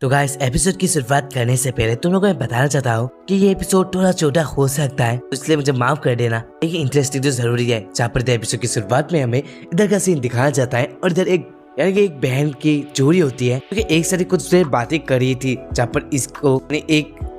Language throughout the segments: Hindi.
तो गाइस एपिसोड की शुरुआत करने से पहले तुम लोगों को मैं बताना चाहता हूँ कि ये एपिसोड थोड़ा छोटा हो सकता है, तो इसलिए मुझे माफ कर देना। लेकिन इंटरेस्टिंग तो जरूरी है। जहाँ पर एपिसोड की शुरुआत में हमें इधर का सीन दिखाया जाता है और इधर एक यानी कि एक बहन की चोरी होती है क्योंकि एक साथ कुछ देर बातें करी थी जहाँ पर इसको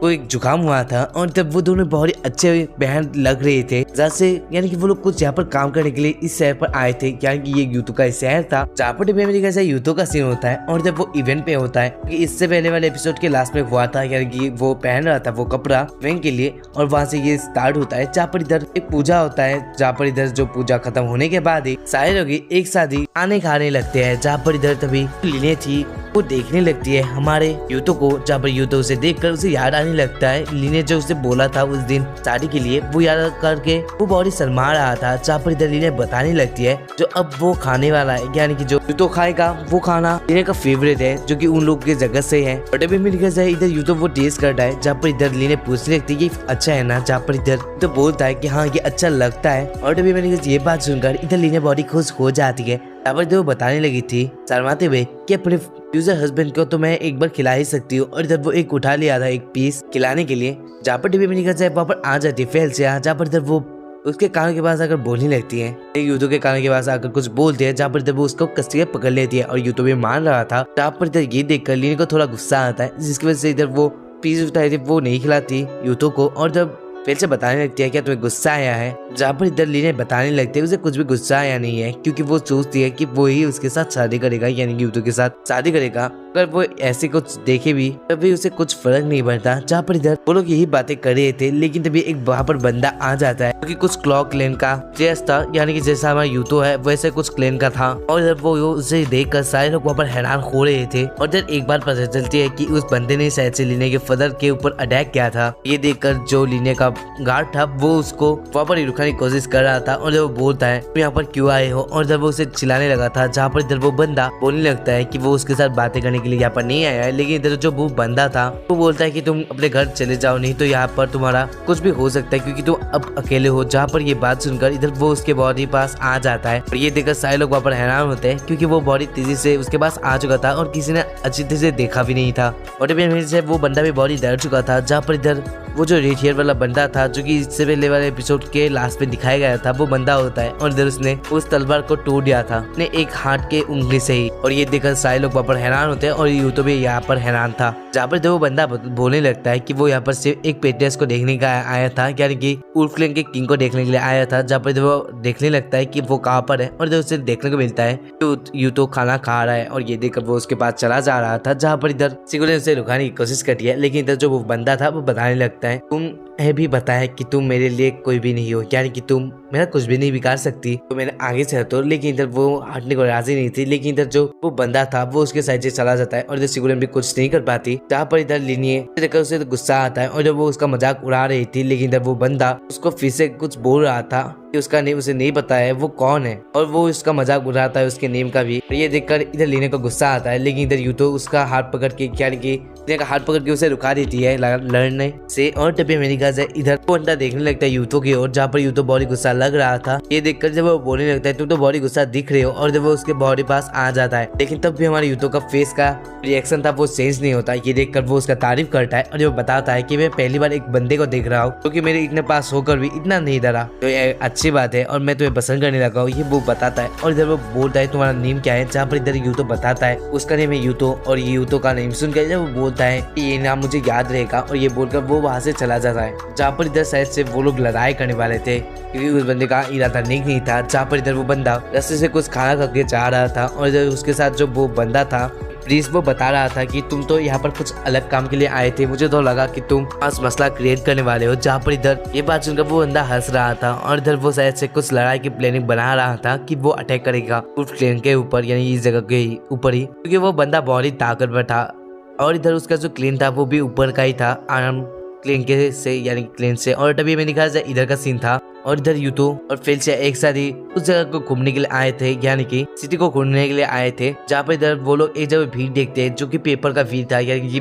एक जुकाम हुआ था और तब वो दोनों बहुत ही अच्छे बहन लग रहे थे। जहाँ से यानी कि वो लोग कुछ यहाँ पर काम करने के लिए इस शहर पर आए थे, यानी कि ये यूतो का शहर था जहाँ पर अमेरिका यूतो का सीन होता है और जब वो इवेंट पे होता है क्योंकि इससे पहले वाले एपिसोड के लास्ट में हुआ था, यानी कि वो पहन रहा था वो कपड़ा इवेंट के लिए और वहाँ से ये स्टार्ट होता है जहाँ पर इधर एक पूजा होता है, जहाँ पर इधर जो पूजा खत्म होने के बाद ही सारे लोग एक साथ ही खाने लगते हैं। जहाँ पर इधर तभी लीने थी वो देखने लगती है हमारे यूतो को, जहाँ पर यूतो उसे देखकर उसे याद आने लगता है लीने जो उसे बोला था उस दिन शादी के लिए, वो याद करके वो बहुत ही शर्मा रहा था। जहाँ पर इधर लीने बताने लगती है जो अब वो खाने वाला है, यानी कि जो यूतो खाएगा वो खाना लीने का फेवरेट है जो कि उन लोग के जगह से है। बट अभी मिल गया इधर यूतो वो टेस्ट करता है, जहाँ पर इधर लीने पूछने लगती है ये अच्छा है ना, जहाँ पर इधर तो बोलता है कि हाँ ये अच्छा लगता है। और अभी मैंने ये बात सुनकर इधर लीने बहुत ही खुश हो जाती है। यहाँ पर वो बताने लगी थी शर्माते हुए कि अपने फ्यूचर हस्बैंड को तो मैं एक बार खिला ही सकती हूँ, और इधर वो एक उठा लिया था एक पीस खिलाने के लिए। जहाँ पर टीवी में निकल जाए वहाँ पर आ जाती है फेल से, जहाँ पर इधर वो उसके कान के पास आकर बोलने लगती है, यूतो के कान के पास आकर कुछ बोलती है, जहाँ पर इधर वो उसको कस्ती पकड़ लेती है और यूतो भी मान रहा था। जहाँ पर इधर ये देखकर लीने को थोड़ा गुस्सा आता है, जिसकी वजह से इधर वो पीस उठाई थी वो नहीं खिलाती यूतो को और जब फिर से बताने लगती है क्या तुम्हें गुस्सा आया है। जहाँ पर इधर लीने बताने लगती है उसे कुछ भी गुस्सा आया नहीं है क्योंकि वो सोचती है कि वो ही उसके साथ शादी करेगा, यानी कि यूतो के साथ शादी करेगा। अगर वो ऐसे कुछ देखे भी तब भी उसे कुछ फर्क नहीं पड़ता। जहाँ पर इधर वो लोग यही बातें कर रहे थे, लेकिन तभी एक वहाँ पर बंदा आ जाता है क्योंकि कुछ क्लॉक क्लेन का ड्रेस था, यानी कि जैसा हमारा यूतो है वैसे कुछ क्लेन का था। और इधर वो उसे देखकर सारे लोग वहाँ पर हैरान हो रहे थे। और इधर एक बार पता चलती है कि उस बंदे ने शायद से लीने के फादर के ऊपर अटैक किया था। ये देखकर जो लीने का गार्ड था वो उसको वहाँ पर रुकाने की कोशिश कर रहा था और जब वो बोलता है तुम यहाँ पर क्यों आए हो, और जब वो उसे चिल्लाने लगा था, जहाँ पर इधर वो बंदा बोलने लगता है कि वो उसके साथ बातें करने के लिए यहाँ पर नहीं आया है। लेकिन इधर जो वो बंदा था वो बोलता है कि तुम अपने घर चले जाओ, नहीं तो यहाँ पर तुम्हारा कुछ भी हो सकता है क्योंकि तुम अब अकेले हो। जहाँ पर ये बात सुनकर इधर वो उसके बॉडी पास आ जाता है और ये देखकर सारे लोग वहाँ पर हैरान होते हैं क्योंकि वो बॉडी तेजी से उसके पास आ चुका था और किसी ने अच्छी तरह से देखा भी नहीं था। और वो बंदा भी बॉडी डर चुका था। जहाँ पर इधर वो जो रेड हेयर वाला बंदा था जो कि इससे पहले वाले एपिसोड के लास्ट में दिखाया गया था वो बंदा होता है और इधर उसने उस तलवार को तोड़ दिया था अपने एक हाथ के उंगली से ही। और ये देखकर सारे लोग वहाँ पर हैरान होते हैं और यूतो भी यहाँ पर हैरान था। जहाँ पर वो बंदा बोलने लगता है कि वो यहाँ पर सिर्फ एक पेट्रियस को देखने का आया था, यानी कि वुल्फ क्लैन के किंग को देखने के लिए आया था। जहाँ पर वो देखने लगता है कि वो कहाँ पर है और उसे देखने को मिलता है यूतो खाना खा रहा है और ये देखकर वो उसके पास चला जा रहा था। जहाँ पर इधर सिगुल ने उसे रुकाने की कोशिश करती है, लेकिन इधर जो वो बंदा था वो बताने लगता है तुम यह भी बताया कि तुम मेरे लिए कोई भी नहीं हो, यानी कि तुम मेरा कुछ भी नहीं बिगाड़ सकती, तो मैंने आगे से हटो। लेकिन इधर वो हटने को राजी नहीं थी। लेकिन इधर जो वो बंदा था वो उसके साइड से चला जाता है और इधर सिगुलन भी कुछ नहीं कर पाती। जहाँ पर इधर लीनिए देखकर उसे तो गुस्सा आता है और जब वो उसका मजाक उड़ा रही थी, लेकिन इधर वो बंदा उसको फिर से कुछ बोल रहा था कि उसका नेम उसे नहीं पता है वो कौन है और वो उसका मजाक उड़ाता है उसके नेम का भी। ये देखकर इधर लीने को गुस्सा आता है, लेकिन इधर यूतो उसका हाथ पकड़ के यानी कि लीने का हाथ पकड़ के उसे रुका देती है लड़ने से। और तभी अमेरिका से इधर वो बंदा देखने लगता है यूतो की ओर, जहाँ पर यूतो बॉडी गुस्सा लग रहा था। ये देखकर जब वो बोलने लगता है तुम तो बॉडी गुस्सा दिख रहे हो, और जब वो उसके बॉडी पास आ जाता है, लेकिन तब भी हमारे यूतो का फेस का रिएक्शन था वो चेंज नहीं होता। ये देखकर वो उसका तारीफ करता है और जब बताता है कि मैं पहली बार एक बंदे को देख रहा हूँ क्योंकि मेरे इतने पास होकर भी इतना नहीं डरा, तो ये अच्छी बात है और मैं तुम्हें पसंद करने लगा हूँ, ये वो बताता है। और इधर वो बोलता है तुम्हारा नेम क्या है, जहाँ पर इधर यूतो बताता है उसका नेम है यूतो। और ये यूतो का नेम सुनकर जब वो बोलता है कि ये नाम मुझे याद रहेगा, और ये बोलकर वो वहाँ से चला जाता है। जहाँ पर इधर शायद से वो लोग लड़ाई करने वाले थे क्योंकि उस बंदे का इरादा नेक नहीं था। जहाँ पर इधर वो बंदा रस्ते से कुछ खाना खा के जा रहा था और इधर उसके साथ जो वो बंदा था प्लीज वो बता रहा था कि तुम तो यहाँ पर कुछ अलग काम के लिए आए थे, मुझे तो लगा कि तुम आज मसला क्रिएट करने वाले हो। जहाँ पर इधर ये बात सुनकर वो बंदा हंस रहा था और इधर वो शायद से कुछ लड़ाई की प्लानिंग बना रहा था कि वो अटैक करेगा वुल्फ क्लैन के ऊपर, यानी इस जगह के ऊपर ही, क्योंकि वो बंदा बहुत ही ताकतवर था। और इधर उसका जो क्लेन था वो भी ऊपर का ही था आर्म क्लेन के से, यानी क्लेन से। और तभी मैंने कहा इधर का सीन था और इधर यूतो और फेलिसिया एक साथ ही उस जगह को घूमने के लिए आए थे, यानी कि सिटी को घूमने के लिए आए थे। जहाँ पर इधर वो लोग एक जगह भीड़ देखते हैं जो कि पेपर का भीड़ था, यानी कि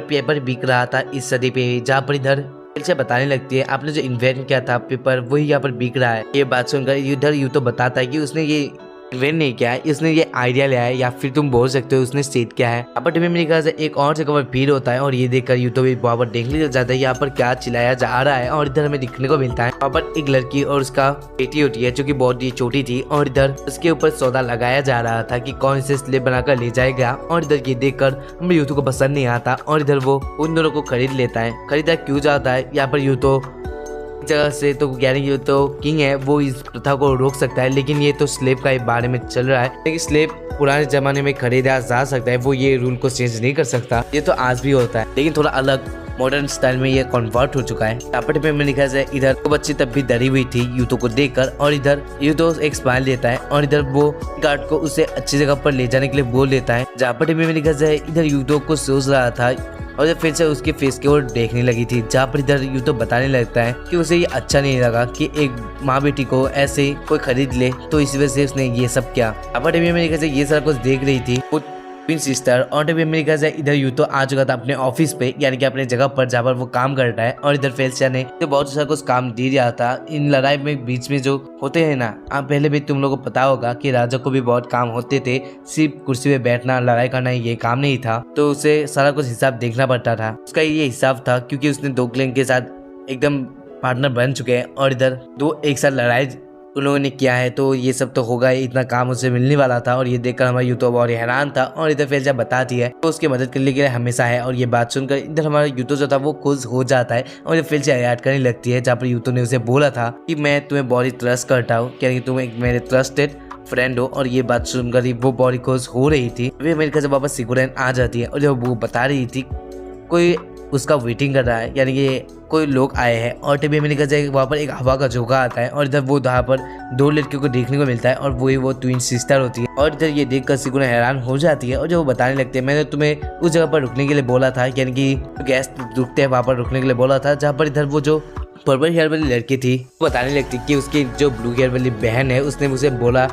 पेपर बिक रहा था इस सदी पे। जहाँ पर इधर फेलिसिया बताने लगती है आपने जो इन्वेंट किया था पेपर वही यहाँ पर बिक रहा है। ये बात सुनकर इधर यूतो बताता है कि उसने ये इन्वेंट नहीं किया है, उसने ये आइडिया लिया है या फिर तुम बोल सकते हो उसने सेट किया है। यहाँ पर मेरे ख्याल से एक और जगह पर भीड़ होता है और ये देखकर यूतो भी वहाँ पर देखने जाता है यहाँ पर क्या चिल्लाया जा रहा है। और इधर हमें दिखने को मिलता है वहाँ पर एक लड़की और उसका बेटी होती है जो कि बहुत ही छोटी थी और इधर उसके ऊपर सौदा लगाया जा रहा था कि कौन से स्लेब बनाकर ले जाएगा। और इधर ये देखकर हमें यूतो को पसंद नहीं आता और इधर वो उन दोनों को खरीद लेता है। खरीदा क्यों जाता है यहाँ पर यूतो जगह से, तो यानी ये तो किंग है वो इस प्रथा को रोक सकता है, लेकिन ये तो स्लेब का बारे में चल रहा है। लेकिन स्लेब पुराने जमाने में खरीदा जा सकता है, वो ये रूल को चेंज नहीं कर सकता। ये तो आज भी होता है लेकिन थोड़ा अलग मॉडर्न स्टाइल में ये कन्वर्ट हो चुका है। टापट में मैंने लिखा है इधर तो बच्ची तब भी डरी हुई थी यूतो को देखकर और इधर यूतो एक स्माइल देता है और इधर वो गार्ड को उसे अच्छी जगह पर ले जाने के लिए बोल देता है। जापट में मैंने लिखा है इधर यूतो को सोच रहा था और फिर से उसके फेस की ओर देखने लगी थी, जहाँ पर इधर यूतो बताने लगता है कि उसे ये अच्छा नहीं लगा कि एक माँ बेटी को ऐसे कोई खरीद ले, तो इस वजह से उसने ये सब किया। अब मेरे ख्याल से ये सारा कुछ देख रही थी वो ट्विन सिस्टर। और मेरे ख्याल से इधर यूतो आ चुका था अपने ऑफिस पे, यानी कि अपने जगह पर जहाँ पर वो काम करता है। और इधर फेलिसिया ने तो बहुत सारा कुछ काम दे दिया था। इन लड़ाई में बीच में जो होते हैं ना, आप पहले भी तुम लोगों को पता होगा कि राजा को भी बहुत काम होते थे, सिर्फ कुर्सी पे बैठना लड़ाई करना ये काम नहीं था, तो उसे सारा कुछ हिसाब देखना पड़ता था। उसका ये हिसाब था क्योंकि उसने दो क्लैन के साथ एकदम पार्टनर बन चुके हैं और इधर दो एक साथ लड़ाई उन लोगों ने किया है, तो ये सब तो होगा, इतना काम उसे मिलने वाला था। और ये देखकर हमारा यूतो बहुत हैरान था। और इधर फेलिसिया बताती है तो उसकी मदद करने के लिए हमेशा है। और ये बात सुनकर इधर हमारा यूतो जो था वो खुश हो जाता है और ये फेलिसिया याद करने लगती है जहाँ पर यूतो ने उसे बोला था कि मैं तुम्हें बहुत ही ट्रस्ट करता हूँ, क्योंकि तुम एक मेरे ट्रस्टेड फ्रेंड हो। और ये बात सुनकर वो बहुत खुश हो रही थी। वे मेरे घर वापस सिकुरेन आ जाती है और जब वो बता रही थी कोई उसका वेटिंग कर रहा है, यानी कि कोई लोग आए हैं। और टीवी में निकल जाए वहाँ पर एक हवा का झोंका आता है और इधर वो वहाँ पर दो लड़कियों को देखने को मिलता है और वो ट्विन सिस्टर होती है। और इधर ये देखकर सिकुरेन हैरान हो जाती है और जब वो बताने लगते हैं मैंने तुम्हें उस जगह पर रुकने के लिए बोला था, यानी कि गैस रुकते हैं वहाँ पर रुकने के लिए बोला था, जहाँ पर इधर वो जो पर्पल हेयर वाली लड़की थी वो बताने लगती कि उसकी जो ब्लू हेयर वाली बहन है उसने मुझे बोला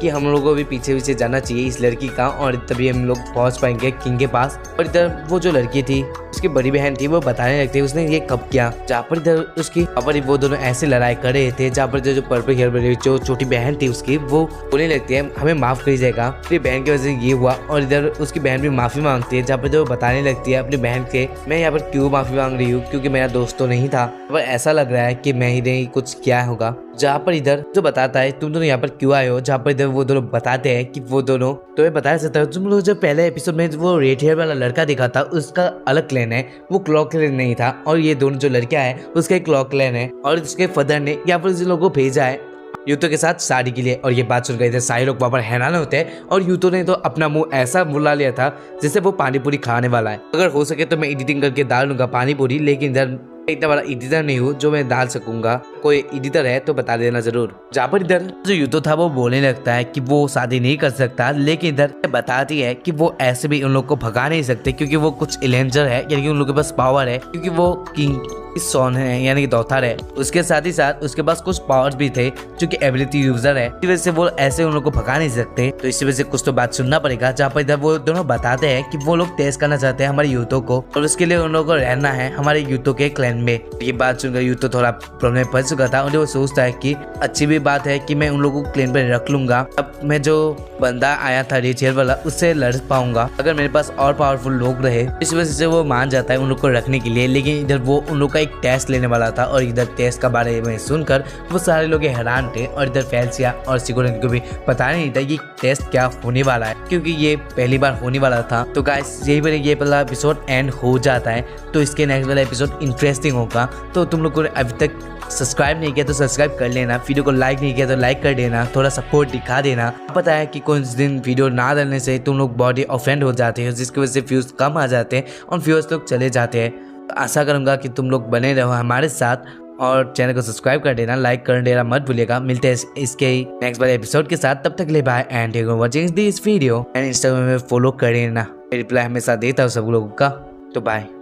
कि हम लोगों को भी पीछे जाना चाहिए इस लड़की का, और तभी हम लोग पहुंच पाएंगे किंग के पास। और इधर वो जो लड़की थी उसकी बड़ी बहन थी वो बताने लगती है उसने ये कब किया, जहाँ पर इधर उसकी पर वो दोनों ऐसे लड़ाई कर रहे थे, जहाँ पर जो पर्पल हेयर वाली जो छोटी बहन थी उसकी वो बोलने लगती है हमें माफ कर दीजिएगा, अपनी बहन की वजह से ये हुआ। और इधर उसकी बहन भी माफी मांगती है, जहाँ पर जो बताने लगती है अपनी बहन के मैं यहाँ पर क्यों माफी मांग रही हूँ, क्योंकि मेरा दोस्त तो नहीं था, पर ऐसा लग रहा है कि मैं ही नहीं कुछ किया होगा। जहाँ पर इधर जो बताता है तुम दोनों यहाँ पर क्यों आए हो, जहाँ पर इधर वो दोनों बताते हैं कि वो दोनों तुम्हें बताया सकता है तुम लोग जो पहले एपिसोड में वो रेड हेयर वाला लड़का दिखा था उसका अलग क्लैन है, वो क्लॉक क्लैन नहीं था। और ये दोनों जो लड़कियां है उसका एक क्लॉक क्लैन है और उसके फादर ने यहाँ पर उन लोगों को भेजा है यूतो के साथ शादी के लिए। और ये बात सुन गए थे सारे लोग वहाँ पर हैरान होते हैं और यूतो ने तो अपना मुंह ऐसा बुला लिया था जैसे वो पानी पूरी खाने वाला है। अगर हो सके तो मैं एडिटिंग करके डाल लूंगा पानी पूरी, लेकिन इधर इतना बड़ा एडिटर नहीं हूँ जो मैं डाल सकूंगा। कोई एडिटर है तो बता देना जरूर। जहाँ पर इधर जो यूतो था वो बोलने लगता है कि वो शादी नहीं कर सकता, लेकिन इधर बताती है कि वो ऐसे भी उन लोग को भगा नहीं सकते क्योंकि वो कुछ इलेंजर है, यानी कि उन लोगों के पास पावर है, क्योंकि वो किंग सॉन है यानी कि दौथर है। उसके साथ ही साथ उसके पास कुछ पावर्स भी थे जो कि एबिलिटी यूजर है, इसी वजह से वो ऐसे उन लोग को भगा नहीं सकते। तो इसी वजह से कुछ तो बात सुनना पड़ेगा। जहाँ पर इधर वो दोनों बताते हैं कि वो लोग टेस्ट करना चाहते हैं हमारे यूतो को और उसके लिए उन लोगों को रहना है हमारे यूतो के क्लैन में। ये बात सुनकर यूतो थोड़ा प्रॉब्लम में फंस चुका था और वो सोचता है कि अच्छी भी बात है कि मैं उन लोगों को क्लैन पे रख लूंगा, अब मैं जो बंदा आया था रेड हेयर वाला उससे लड़ पाऊंगा अगर मेरे पास और पावरफुल लोग रहे। इस वजह से वो मान जाता है उन लोग को रखने के लिए। लेकिन इधर वो उन लोग का एक टेस्ट लेने वाला था और इधर टेस्ट का बारे में सुनकर वो सारे लोग हैरान थे और इधर फेलिसिया और सिकुरेन को भी पता नहीं था ये टेस्ट क्या होने वाला है, क्योंकि ये पहली बार होने वाला था। तो गाइस यही पर ये पहला एपिसोड एंड हो जाता है, तो इसके नेक्स्ट वाला एपिसोड इंटरेस्टिंग होगा। तो तुम लोग को अभी तक सब्सक्राइब नहीं किया तो सब्सक्राइब कर लेना, वीडियो को लाइक नहीं किया तो लाइक कर देना, थोड़ा सपोर्ट दिखा देना। पता है कि कुछ दिन वीडियो ना डालने से तुम लोग बॉडी ऑफेंड हो जाते हो, जिसकी वजह से व्यूज कम आ जाते हैं और व्यूअर्स लोग चले जाते हैं। तो आशा करूंगा कि तुम लोग बने रहो हमारे साथ और चैनल को सब्सक्राइब कर देना, लाइक कर देना मत भूलिएगा। मिलते हैं इसके नेक्स्ट वाले एपिसोड के साथ, तब तक ले bye and thank you for watching this video and Instagram में फॉलो कर देना, रिप्लाई हमेशा देता हूँ सब लोगों का। तो बाय।